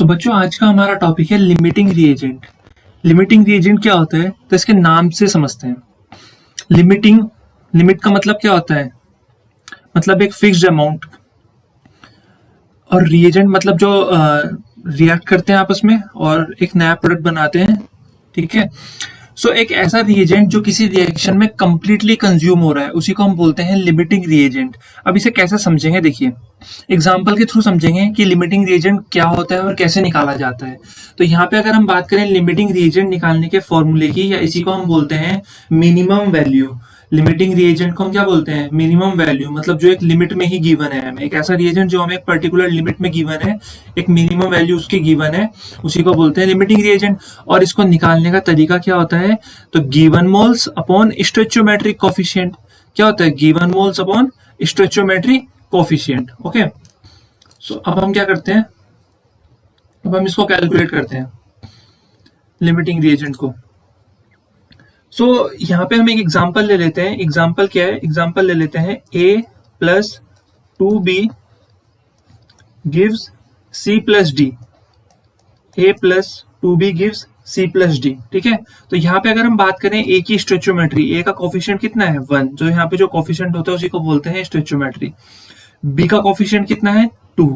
सो बच्चों आज का हमारा टॉपिक है लिमिटिंग रिएजेंट। लिमिटिंग रिएजेंट क्या होता है तो इसके नाम से समझते हैं। लिमिटिंग लिमिट का मतलब क्या होता है, मतलब एक फिक्स्ड अमाउंट, और रिएजेंट मतलब जो रिएक्ट करते हैं आपस में और एक नया प्रोडक्ट बनाते हैं। ठीक है, सो एक ऐसा रिएजेंट जो किसी रिएक्शन में कंप्लीटली कंज्यूम हो रहा है उसी को हम बोलते हैं लिमिटिंग रिएजेंट। अब इसे कैसे समझेंगे, देखिए एग्जांपल के थ्रू समझेंगे कि लिमिटिंग रिएजेंट क्या होता है और कैसे निकाला जाता है। तो यहाँ पे अगर हम बात करें लिमिटिंग रिएजेंट निकालने के फॉर्मूले की, या इसी को हम बोलते हैं मिनिमम वैल्यू। लिमिटिंग रिएजेंट को हम क्या बोलते हैं, मिनिमम वैल्यू, मतलब जो एक लिमिट में ही गिवन है हमें, एक ऐसा रिएजेंट जो हमें एक पर्टिकुलर लिमिट में गिवन है, एक मिनिमम वैल्यू उसकी गिवन है, उसी को बोलते हैं लिमिटिंग रिएजेंट। और इसको निकालने का तरीका क्या होता है, तो given moles upon stoichiometric coefficient. क्या होता है, given moles upon stoichiometric coefficient. Okay, so अब हम क्या करते हैं, अब हम इसको कैलकुलेट करते हैं लिमिटिंग रिएजेंट को। सो यहाँ पे हम एक एग्जांपल ले लेते हैं। एग्जांपल क्या है, एग्जांपल ले लेते हैं a plus 2b gives c plus D. a plus 2b gives c plus D. ठीक है, तो यहाँ पे अगर हम बात करें a की स्टोइचियोमेट्री, a का कोफिशिएंट कितना है 1, जो यहाँ पे जो कोफिशिएंट होता है उसी को बोलते हैं स्टोइचियोमेट्री। b का कोफिशिएंट कितना है 2,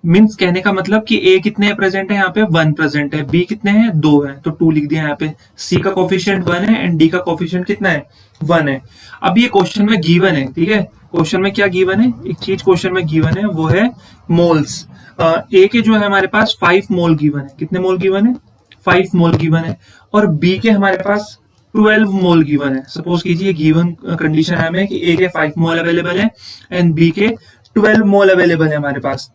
मीन्स कहने का मतलब कि a कितने प्रेजेंट है, यहाँ पे 1 प्रेजेंट है, b कितने हैं 2 है, तो 2 लिख दिया यहाँ पे। c का कोफिशिएंट 1 है एंड d का कोफिशिएंट कितना है 1 है। अब ये क्वेश्चन में गिवन है, ठीक है, क्वेश्चन में क्या गिवन है, एक चीज क्वेश्चन में गिवन है वो है मोल्स। a के जो है हमारे पास 5 मोल गिवन है, कितने मोल गिवन है 5 मोल गिवन है, और b के हमारे पास 12 मोल गिवन है। सपोज कीजिए गिवन कंडीशन है हमें कि a के 5 मोल अवेलेबल है एंड b के 12 मोल अवेलेबल है हमारे पास।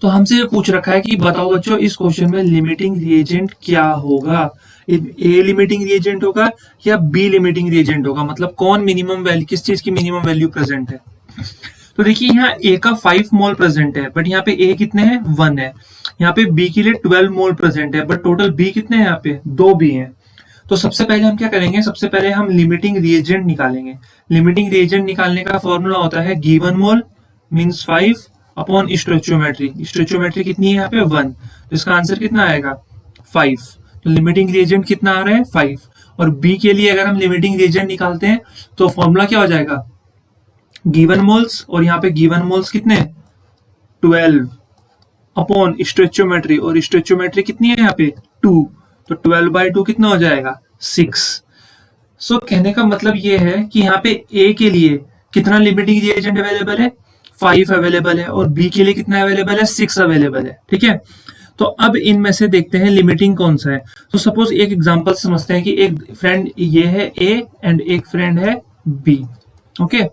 तो हमसे ये पूछ रखा है कि बताओ बच्चों इस क्वेश्चन में लिमिटिंग रिएजेंट क्या होगा, ए लिमिटिंग रिएजेंट होगा या बी लिमिटिंग रिएजेंट होगा, मतलब कौन मिनिमम वैल्यू, किस चीज की मिनिमम वैल्यू प्रेजेंट है। तो देखिए यहाँ ए का 5 मोल प्रेजेंट है, बट यहाँ पे ए कितने हैं 1 है। यहाँ पे बी के लिए 12 मोल प्रेजेंट है, बट टोटल बी कितने हैं, यहाँ पे 2 बी हैं। तो सबसे पहले हम क्या करेंगे, सबसे पहले हम लिमिटिंग रिएजेंट निकालेंगे। लिमिटिंग रिएजेंट निकालने का फॉर्मूला होता है गिवन मोल मीन्स 5 अपॉन स्टोइचियोमेट्री। स्टोइचियोमेट्री कितनी है यहाँ पे 1, तो इसका आंसर कितना आएगा 5। तो लिमिटिंग रिएजेंट कितना आ रहा है 5। और बी के लिए अगर हम लिमिटिंग रिएजेंट निकालते हैं तो फॉर्मूला क्या हो जाएगा, गिवन मोल्स, और यहाँ पे गिवन मोल्स कितने 12 अपॉन स्टोइचियोमेट्री, और स्टोइचियोमेट्री कितनी है यहाँ पे 2, तो 12/2 कितना हो जाएगा 6। सो कहने का मतलब ये है कि यहाँ पे ए के लिए कितना लिमिटिंग रिएजेंट अवेलेबल है 5 अवेलेबल है, और बी के लिए कितना अवेलेबल है 6 अवेलेबल है। ठीक है, तो अब इनमें से देखते हैं लिमिटिंग कौन सा है। तो सपोज एक एग्जांपल समझते हैं कि एक फ्रेंड ये है ए एंड एक फ्रेंड है बी। ओके,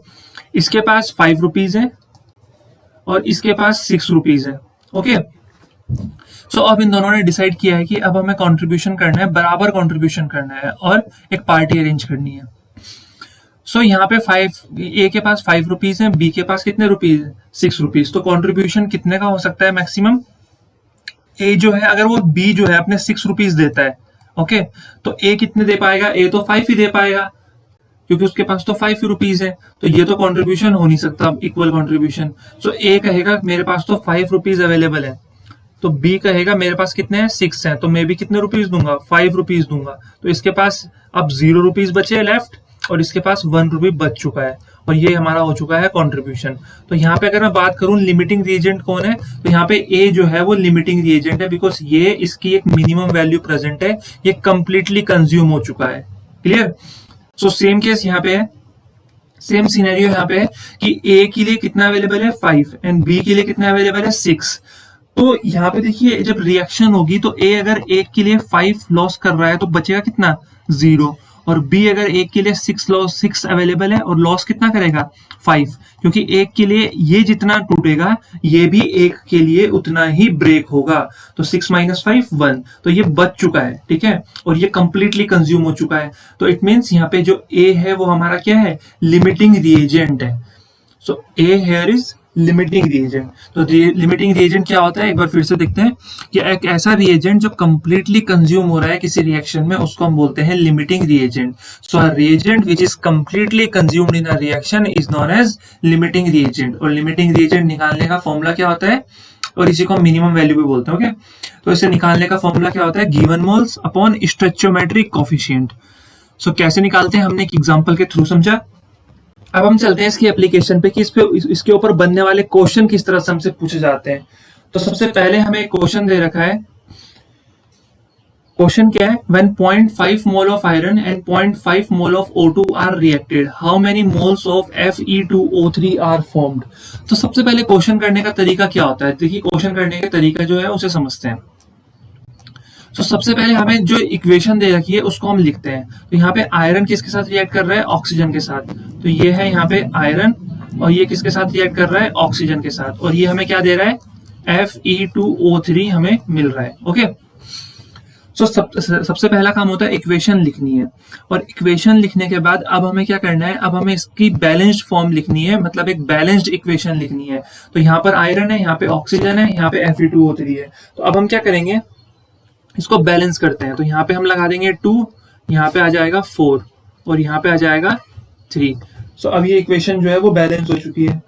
इसके पास 5 रुपीज है और इसके पास 6 रुपीज है। ओके, सो अब इन दोनों ने डिसाइड किया है कि अब हमें कंट्रीब्यूशन करना है, बराबर कंट्रीब्यूशन करना है और एक पार्टी अरेंज करनी है। सो यहाँ पे 5, ए के पास 5 रुपीज है, बी के पास कितने रुपीज 6 रुपीज, तो कंट्रीब्यूशन कितने का हो सकता है मैक्सिमम। ए जो है अगर वो बी जो है अपने 6 रुपीज देता है, ओके, तो ए कितने दे पाएगा, ए तो 5 ही दे पाएगा क्योंकि उसके पास तो 5 रुपीज है, तो ये तो कंट्रीब्यूशन हो नहीं सकता इक्वल कंट्रीब्यूशन। सो ए कहेगा मेरे पास तो 5 रुपीज अवेलेबल है, तो बी कहेगा मेरे पास कितने हैं 6 हैं, तो मैं भी कितने रुपीज दूंगा 5 रुपीज दूंगा। तो इसके पास अब 0 रुपीज बचे लेफ्ट और इसके पास 1 रुपी बच चुका है, और ये हमारा हो चुका है कंट्रीब्यूशन। तो यहाँ पे अगर मैं बात करूं लिमिटिंग रिएजेंट कौन है, तो यहाँ पे ए जो है वो लिमिटिंग रिएजेंट है, बिकॉज ये इसकी एक मिनिमम वैल्यू प्रेजेंट है, ये कंप्लीटली कंज्यूम हो चुका है। क्लियर। सो सेम केस यहाँ पे है, सेम सिनेरियो यहाँ पे है कि ए के लिए कितना अवेलेबल है 5 एंड बी के लिए कितना अवेलेबल है 6। तो यहाँ पे देखिए जब रिएक्शन होगी तो ए अगर एक के लिए 5 लॉस कर रहा है तो बचेगा कितना 0, और बी अगर एक के लिए 6 अवेलेबल है और लॉस कितना करेगा 5, क्योंकि एक के लिए ये जितना टूटेगा ये भी एक के लिए उतना ही ब्रेक होगा, तो 6 - 5 1, तो ये बच चुका है। ठीक है, और ये कंप्लीटली कंज्यूम हो चुका है, तो इट मीन्स यहाँ पे जो ए है वो हमारा क्या है लिमिटिंग रिएजेंट है। सो ए हेयर इज लिमिटिंग रिएजेंट। तो लिमिटिंग रिएजेंट क्या होता है एक बार फिर से देखते हैं कि एक ऐसा रिएजेंट जो कंप्लीटली कंज्यूम हो रहा है किसी रिएक्शन में उसको हम बोलते हैं limiting reagent. So a reagent which is completely consumed in a reaction is known as limiting reagent. और लिमिटिंग रिएजेंट निकालने का फॉर्मूला क्या होता है, और इसी को हम मिनिमम वैल्यू भी बोलते हैं। ओके, तो इसे निकालने का फॉर्मूला क्या होता है, given moles upon stoichiometric coefficient. सो कैसे निकालते हैं हमने एक एग्जांपल के थ्रू समझा। अब हम चलते हैं इसकी एप्लीकेशन पे कि इसके ऊपर बनने वाले क्वेश्चन किस तरह से हमसे पूछे जाते हैं। तो सबसे पहले हमें एक क्वेश्चन दे रखा है। क्वेश्चन क्या है, when 0.5 mole of iron and 0.5 mole of O2 are reacted, how many moles of Fe2O3 are formed. तो सबसे पहले क्वेश्चन करने का तरीका क्या होता है, देखिए क्वेश्चन करने का तरीका जो है उसे समझते हैं। तो सबसे पहले हमें जो इक्वेशन दे रखी है उसको हम लिखते हैं। तो यहाँ पे आयरन किसके साथ रिएक्ट कर रहा है, ऑक्सीजन के साथ। तो ये है यहाँ पे आयरन, और ये किसके साथ रिएक्ट कर रहा है, ऑक्सीजन के साथ। और ये हमें क्या दे रहा है, Fe2O3 हमें मिल रहा है। ओके, तो सबसे पहला काम होता है इक्वेशन लिखनी है, और इक्वेशन लिखने के बाद अब हमें क्या करना है, अब हमें इसकी बैलेंस्ड फॉर्म लिखनी है, मतलब एक बैलेंस्ड इक्वेशन लिखनी है। तो यहाँ पर आयरन है, यहाँ पे ऑक्सीजन है, यहाँ पे Fe2O3 है। तो अब हम क्या करेंगे, इसको बैलेंस करते हैं। तो यहाँ पे हम लगा देंगे 2, यहाँ पे आ जाएगा 4 और यहाँ पे आ जाएगा 3। सो अब ये इक्वेशन जो है वो बैलेंस हो चुकी है।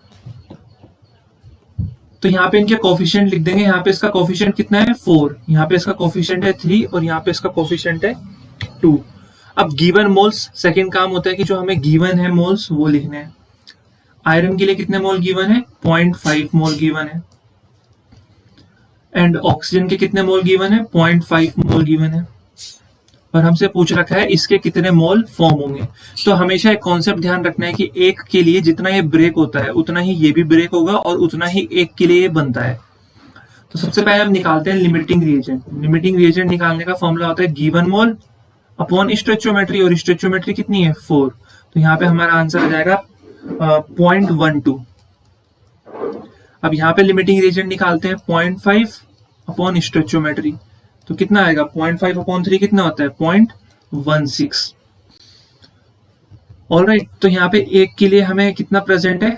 तो यहाँ पे इनके कोफिशिएंट लिख देंगे। यहाँ पे इसका कोफिशिएंट कितना है, 4, यहाँ पे इसका कोफिशिएंट है 3 और यहाँ पे इसका कोफिशिएंट है 2। अब गिवन मोल्स, सेकंड काम होता है कि जो हमें गिवन है मोल्स वो लिखने हैं। आयरन के लिए कितने मोल गिवन है, 0.5 मोल गिवन है। एंड ऑक्सीजन के कितने मोल गिवन है, 0.5 मोल गिवन है। और हमसे पूछ रखा है इसके कितने मोल फॉर्म होंगे। तो हमेशा एक कॉन्सेप्ट ध्यान रखना है कि एक के लिए जितना ये ब्रेक होता है उतना ही ये भी ब्रेक होगा और उतना ही एक के लिए ये बनता है। तो सबसे पहले हम निकालते हैं लिमिटिंग रिएजेंट। लिमिटिंग रिएजेंट निकालने का फॉर्मूला होता है गिवन मोल अपॉन स्टोइचियोमेट्री, और स्टोइचियोमेट्री कितनी है, 4। तो यहाँ पे हमारा आंसर आ जाएगा 0.12। अब यहाँ पे लिमिटिंग रिएजेंट निकालते हैं 0.5 अपॉन स्टोइचियोमेट्री। तो कितना आएगा, 0.5 अपॉन 3 कितना होता है, 0.16। ऑलराइट, तो यहाँ पे एक के लिए हमें कितना प्रेजेंट है,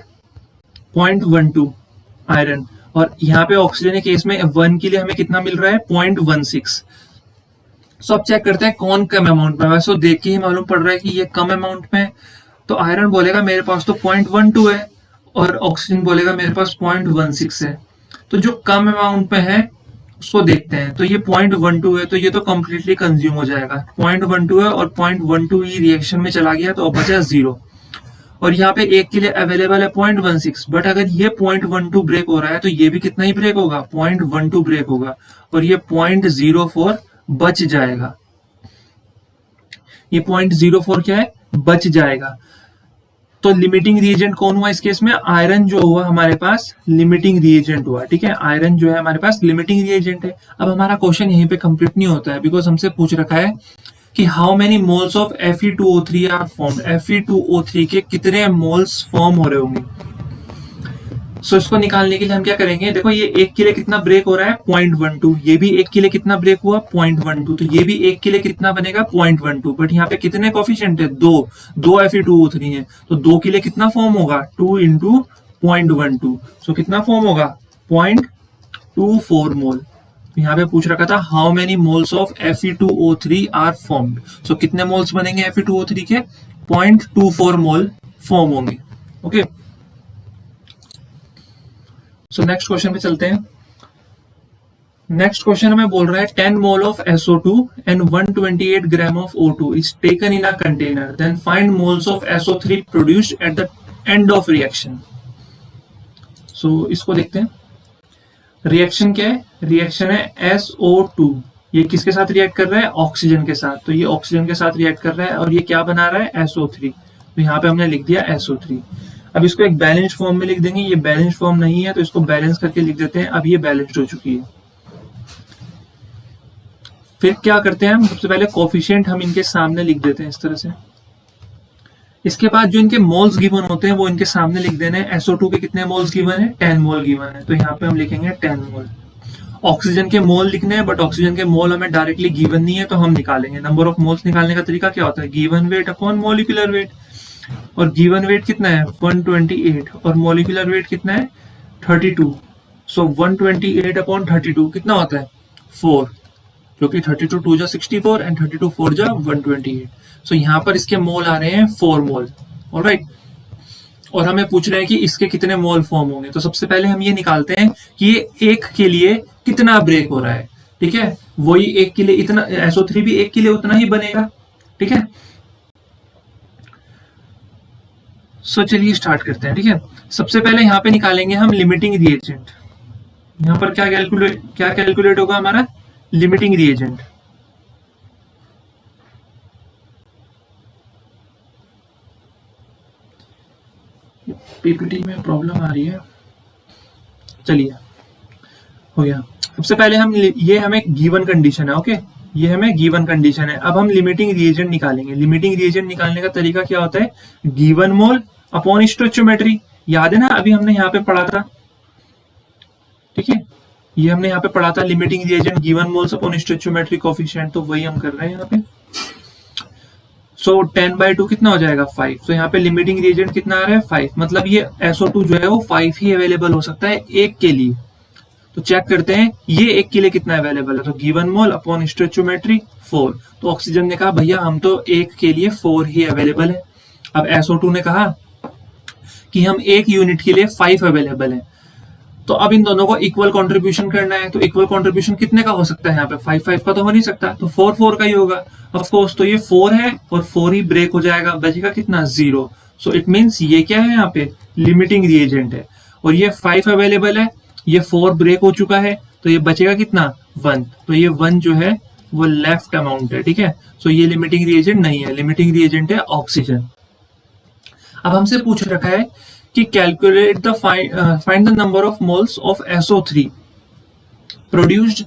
0.12 आयरन, और यहाँ पे ऑक्सीजन के केस में 1 के लिए हमें कितना मिल रहा है, 0.16। सो अब चेक करते हैं कौन कम अमाउंट में। वैसे देख के ही मालूम पड़ रहा है कि ये कम अमाउंट में। तो आयरन बोलेगा मेरे पास तो 0.12 है और ऑक्सीजन बोलेगा मेरे पास 0.16 है। तो जो कम अमाउंट में है उसको देखते हैं। तो ये 0.12 है, तो ये तो कंप्लीटली कंज्यूम हो जाएगा। 0.12 है और 0.12 ही रिएक्शन में चला गया, तो अब बचा 0। और यहाँ पे एक के लिए अवेलेबल है 0.16, बट अगर ये 0.12 ब्रेक हो रहा है तो ये भी कितना ही ब्रेक होगा, 0.12 ब्रेक होगा, और ये 0.04 बच जाएगा। ये 0.04 क्या है, बच जाएगा। तो लिमिटिंग रिएजेंट कौन हुआ इस केस में, आयरन जो हुआ हमारे पास लिमिटिंग रिएजेंट हुआ। ठीक है, आयरन जो है हमारे पास लिमिटिंग रिएजेंट है। अब हमारा क्वेश्चन यहीं पे कंप्लीट नहीं होता है, बिकॉज हमसे पूछ रखा है कि how many moles of Fe2O3 are formed. Fe2O3 के कितने मोल्स फॉर्म हो रहे होंगे। सो इसको निकालने के लिए हम क्या करेंगे, देखो ये एक के लिए कितना ब्रेक हो रहा है, 0.12। ये भी एक के लिए कितना ब्रेक हुआ, 0.12। तो ये भी एक के लिए कितना बनेगा, 0.12। बट यहाँ पे कितने कोफिशिएंट है, 2 Fe2O3 है, तो 2 के लिए कितना फॉर्म होगा, 2 इंटू 0.12। सो कितना फॉर्म होगा, 0.24 मोल। यहाँ पे पूछ रखा था how many moles of Fe2O3 are formed. So कितने मोल्स बनेंगे Fe2O3 के, 0.24 मोल फॉर्म होंगे। ओके, सो नेक्स्ट क्वेश्चन पे चलते हैं। नेक्स्ट क्वेश्चन हमें बोल रहा है 10 mole of SO2 and 128 gram of O2 is taken in a container, then find moles of SO3 produced at the end of reaction. So इसको देखते हैं। रिएक्शन क्या है, रिएक्शन है SO2। ये किसके साथ रिएक्ट कर रहा है, ऑक्सीजन के साथ। तो ये ऑक्सीजन के साथ रिएक्ट कर रहा है और ये क्या बना रहा है, SO3। तो यहाँ पे हमने लिख दिया SO3। अब इसको एक बैलेंस्ड फॉर्म में लिख देंगे। ये बैलेंस्ड फॉर्म नहीं है तो इसको बैलेंस करके लिख देते हैं। अब ये बैलेंस्ड हो चुकी है। फिर क्या करते हैं हम, सबसे पहले कोफिशिएंट हम इनके सामने लिख देते हैं इस तरह से। इसके बाद जो इनके मोल्स गिवन होते हैं वो इनके सामने लिख देने हैं। SO2 के कितने मोल्स गिवन है, 10 मोल गिवन है, तो यहाँ पे हम लिखेंगे 10 मोल। ऑक्सीजन के मोल लिखने हैं, बट ऑक्सीजन के मोल हमें डायरेक्टली गिवन नहीं है तो हम निकालेंगे। नंबर ऑफ मोल्स निकालने का तरीका क्या होता है, given weight upon molecular weight. और गिवन वेट कितना है, 128, और मॉलिक्यूलर वेट कितना है, 32। सो 128 अपॉन 32 कितना होता है, 4, क्योंकि 32 2 जा 64 एंड 32 4 जा 128। सो यहाँ पर इसके मोल आ रहे हैं 4 मोल। ऑलराइट, और हमें पूछ रहे हैं कि इसके कितने मोल फॉर्म होंगे। तो सबसे पहले हम ये निकालते हैं कि ये एक के लिए कितना ब्रेक हो रहा है। ठीक है, वही एक के लिए इतना, SO3 भी एक के लिए उतना ही बनेगा। ठीक है, सो चलिए स्टार्ट करते हैं। ठीक है, सबसे पहले यहाँ पे निकालेंगे हम लिमिटिंग रिएजेंट। यहाँ पर क्या कैलकुलेट होगा हमारा लिमिटिंग रिएजेंट। पीपीटी में प्रॉब्लम आ रही है, चलिए हो गया। सबसे पहले हम ये हमें गिवन कंडीशन है, ओके, ये हमें गिवन कंडीशन है। अब हम लिमिटिंग रिएजेंट निकालेंगे। लिमिटिंग रिएजेंट निकालने का तरीका क्या होता है, गिवन मोल अपॉन स्टोइचियोमेट्री। याद है ना, अभी हमने यहाँ पे पढ़ा था। ठीक है, ये हमने यहाँ पे पढ़ा था, limiting reagent given moles upon stoichiometry coefficient, तो वही हम कर रहे हैं यहाँ पे। सो 10/2 कितना हो जाएगा 5। तो यहाँ पे लिमिटिंग रिएजेंट कितना आ रहा है 5, मतलब ये SO2 जो है वो 5 ही अवेलेबल हो सकता है एक के लिए। तो चेक करते हैं ये एक के लिए कितना अवेलेबल है। तो गिवन मोल अपॉन स्टोइचियोमेट्री 4। तो ऑक्सीजन ने कहा भैया हम तो एक के लिए 4 ही अवेलेबल है। अब SO2 ने कहा कि हम एक यूनिट के लिए 5 अवेलेबल है। तो अब इन दोनों को इक्वल कंट्रीब्यूशन करना है। तो इक्वल कंट्रीब्यूशन कितने का हो सकता है यहाँ पे, 5-5 का तो हो नहीं सकता, तो 4-4 का ही होगा ऑफ कोर्स। तो ये 4 है और 4 ही ब्रेक हो जाएगा, बचेगा कितना 0। सो इट मींस ये क्या है यहाँ पे लिमिटिंग रिएजेंट है, और ये 5 अवेलेबल है, ये 4 ब्रेक हो चुका है, तो ये बचेगा कितना 1। तो ये 1 जो है वो लेफ्ट अमाउंट है। ठीक है, सो ये लिमिटिंग रिएजेंट नहीं है, लिमिटिंग रिएजेंट है ऑक्सीजन। अब हमसे पूछ रखा है कि calculate the find the number of moles of SO3 produced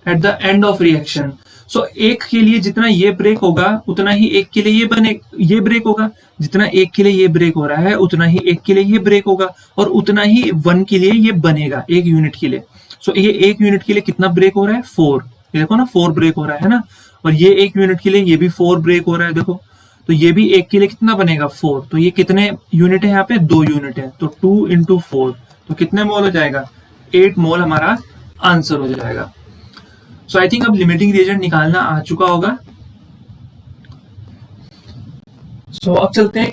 at the end of reaction. So एक के लिए जितना ये ब्रेक होगा उतना ही एक के लिए ये ब्रेक होगा, जितना एक के लिए ये ब्रेक हो रहा है उतना ही एक के लिए ये ब्रेक होगा, और उतना ही 1 के लिए ये बनेगा एक यूनिट के लिए। सो ये एक यूनिट के लिए कितना ब्रेक हो रहा है 4, ये देखो ना 4 ब्रेक हो रहा है ना, और ये एक यूनिट के लिए ये भी 4 ब्रेक हो रहा है देखो। तो ये भी एक के लिए कितना बनेगा 4। तो ये कितने यूनिट है यहाँ पे 2 यूनिट है, तो 2 × 4 तो कितने मोल हो जाएगा 8 मोल हमारा आंसर हो जाएगा। सो आई थिंक अब लिमिटिंग रिएजेंट निकालना आ चुका होगा। सो अब चलते हैं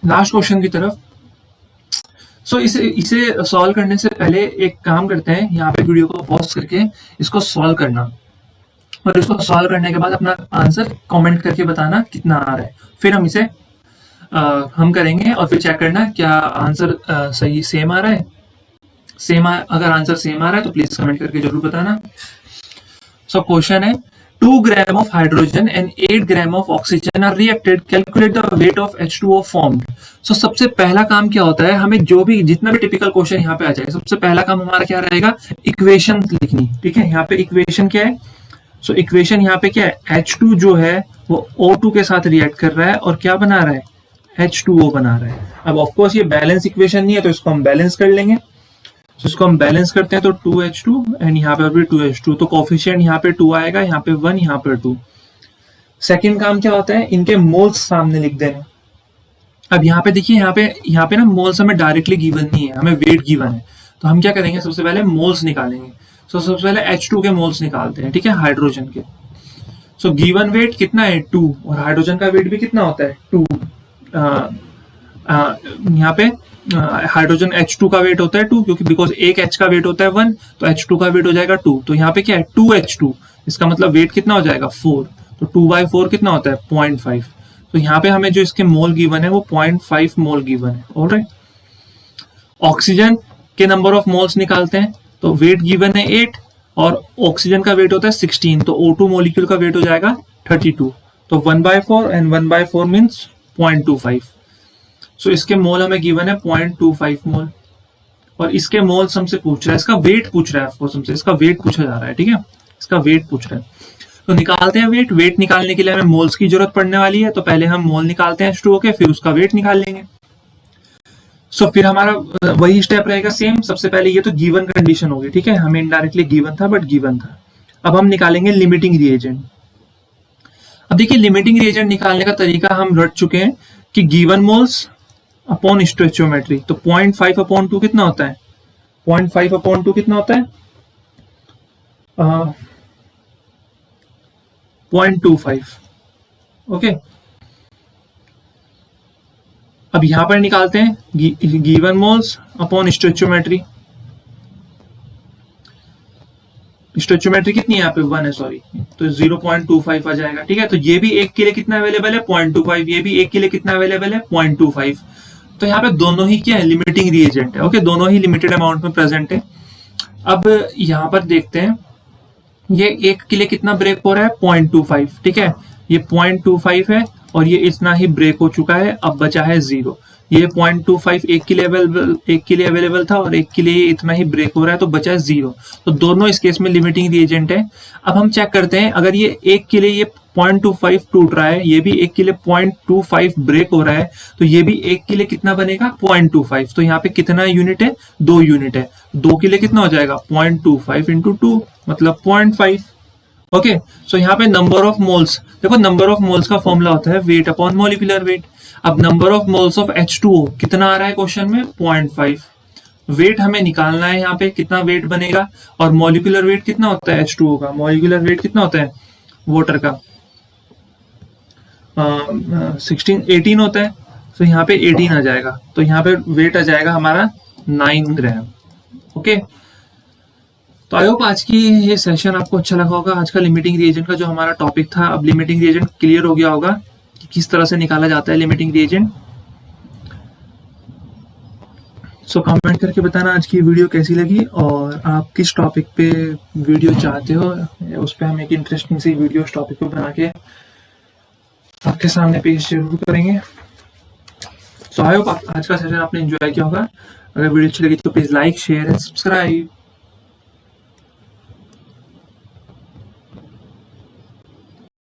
लास्ट क्वेश्चन की तरफ। सो इसे सॉल्व करने से पहले एक काम करते हैं, यहाँ पे वीडियो को पॉज करके इसको सॉल्व करना, और इसको सॉल्व करने के बाद अपना आंसर कमेंट करके बताना कितना आ रहा है। फिर हम इसे हम करेंगे और फिर चेक करना क्या आंसर सही सेम आ रहा है। अगर आंसर सेम आ रहा है तो प्लीज कमेंट करके जरूर बताना। सो क्वेश्चन है 2 gram of hydrogen and 8 gram of oxygen are reacted, calculate the weight of H2O formed. So सबसे पहला काम क्या होता है, हमें जो भी जितना भी टिपिकल क्वेश्चन यहाँ पे आ जाए, सबसे पहला काम हमारा क्या रहेगा, इक्वेशन लिखनी। ठीक है, यहाँ पे इक्वेशन क्या है, सो इक्वेशन यहाँ पे क्या है, H2 जो है वो O2 के साथ रिएक्ट कर रहा है और क्या बना रहा है H2O बना रहा है। अब ऑफ कोर्स ये बैलेंस इक्वेशन नहीं है, तो इसको हम बैलेंस कर लेंगे। तो इसको हम बैलेंस करते हैं तो 2H2 एंड यहाँ पे भी 2H2, तो कोफिशिएंट यहाँ पे 2 आएगा, यहाँ पे 1, यहाँ पे 2। सेकेंड काम क्या होता है, इनके मोल्स सामने लिख देना। अब यहाँ पे देखिए, यहाँ पे ना मोल्स हमें डायरेक्टली गिवन नहीं है, हमें वेट गिवन है। तो हम क्या करेंगे, सबसे पहले मोल्स निकालेंगे। सो सबसे पहले H2 के मोल्स निकालते हैं। ठीक है, हाइड्रोजन के। सो गिवन वेट कितना है 2, और हाइड्रोजन का वेट भी कितना होता है 2। यहाँ पे हाइड्रोजन H2 का वेट होता है 2, क्योंकि बिकॉज एक H का वेट होता है 1, तो H2 का वेट हो जाएगा 2। तो यहाँ पे क्या है 2H2, इसका मतलब वेट कितना हो जाएगा 4। तो 2/4 कितना होता है 0.5। तो यहाँ पे हमें जो इसके मोल गिवन है वो 0.5 मोल गिवन है। ऑलराइट, ऑक्सीजन के नंबर ऑफ मोल्स निकालते हैं। तो वेट गिवन है 8 और ऑक्सीजन का वेट होता है 16, तो O2 मॉलिक्यूल का वेट हो जाएगा 32। तो 1/4 एंड 1/4 मीन्स 0.25। सो इसके मोल हमें गिवन है 0.25 मोल, और इसके मोल्स हमसे पूछ रहा है, इसका वेट पूछ रहा है, ऑफकोर्स हमसे इसका वेट पूछा जा रहा है। ठीक है, इसका वेट पूछ रहा है, तो निकालते हैं वेट। वेट निकालने के लिए हमें मोल्स की जरूरत पड़ने वाली है, तो पहले हम मोल निकालते हैं H2O के, फिर उसका वेट निकाल लेंगे। सो फिर हमारा वही स्टेप रहेगा सेम। सबसे पहले ये तो गिवन कंडीशन होगी, ठीक है, हमें इनडायरेक्टली गिवन था बट गिवन था। अब हम निकालेंगे लिमिटिंग रिएजेंट। अब देखिए लिमिटिंग रिएजेंट निकालने का तरीका हम रट चुके हैं कि गिवन मोल्स अपॉन स्टोइचियोमेट्री। तो 0.5/2 कितना होता है, 0.5/2 कितना होता है 0.25। ओके, अब यहां पर निकालते हैं given moles upon stoichiometry. Stoichiometry कितनी है यहाँ पे 1 है, सॉरी, तो 0.25 आ जाएगा। ठीक है, तो ये भी एक के लिए कितना अवेलेबल है 0.25, ये भी एक के लिए कितना अवेलेबल है 0.25। तो यहाँ पे दोनों ही क्या है लिमिटिंग रिएजेंट है। ओके, दोनों ही लिमिटेड अमाउंट में प्रेजेंट है। अब यहाँ पर देखते हैं ये एक के लिए कितना ब्रेक हो रहा है 0.25। ठीक है, ये 0.25 है और ये इतना ही ब्रेक हो चुका है, अब बचा है 0। ये 0.25 एक के लिए अवेलेबल था और एक के लिए इतना ही ब्रेक हो रहा है, तो बचा है 0। तो दोनों इस केस में लिमिटिंग रिएजेंट है। अब हम चेक करते हैं, अगर ये एक के लिए ये 0.25 टूट रहा है, ये भी एक के लिए 0.25 ब्रेक हो रहा है, तो ये भी एक के लिए कितना बनेगा 0.25। तो यहाँ पे कितना यूनिट है 2 यूनिट है। 2 के लिए कितना हो जाएगा 0.25 इंटू 2 मतलब 0.5। ओके, सो यहाँ पे नंबर ऑफ मोल्स, देखो नंबर ऑफ मोल्स का फॉर्मूला होता है वेट अपॉन मॉलिक्यूलर वेट। अब number of moles of H2O कितना आ रहा है क्वेश्चन में 0.5। वेट हमें निकालना है यहाँ पे कितना वेट बनेगा, और मॉलिक्यूलर वेट कितना होता है H2O का, मॉलिक्यूलर वेट कितना होता है वाटर का 18 होता है। तो यहाँ पे 18 आ जाएगा, तो यहाँ पे वेट आ जाएगा हमारा 9 ग्राम। ओके, तो आई होप आज की ये सेशन आपको अच्छा लगा होगा। आज का लिमिटिंग रिएजेंट का जो हमारा टॉपिक था, अब लिमिटिंग रिएजेंट क्लियर हो गया होगा कि किस तरह से निकाला जाता है लिमिटिंग रिएजेंट। सो कमेंट करके बताना आज की वीडियो कैसी लगी और आप किस टॉपिक पे वीडियो चाहते हो, उस पर हम एक इंटरेस्टिंग सी वीडियो उस टॉपिक पे बना के आपके सामने पेश जरूर करेंगे। सो आई होप आज का सेशन आपने एंजॉय किया होगा। अगर वीडियो अच्छी लगी तो please like share and subscribe.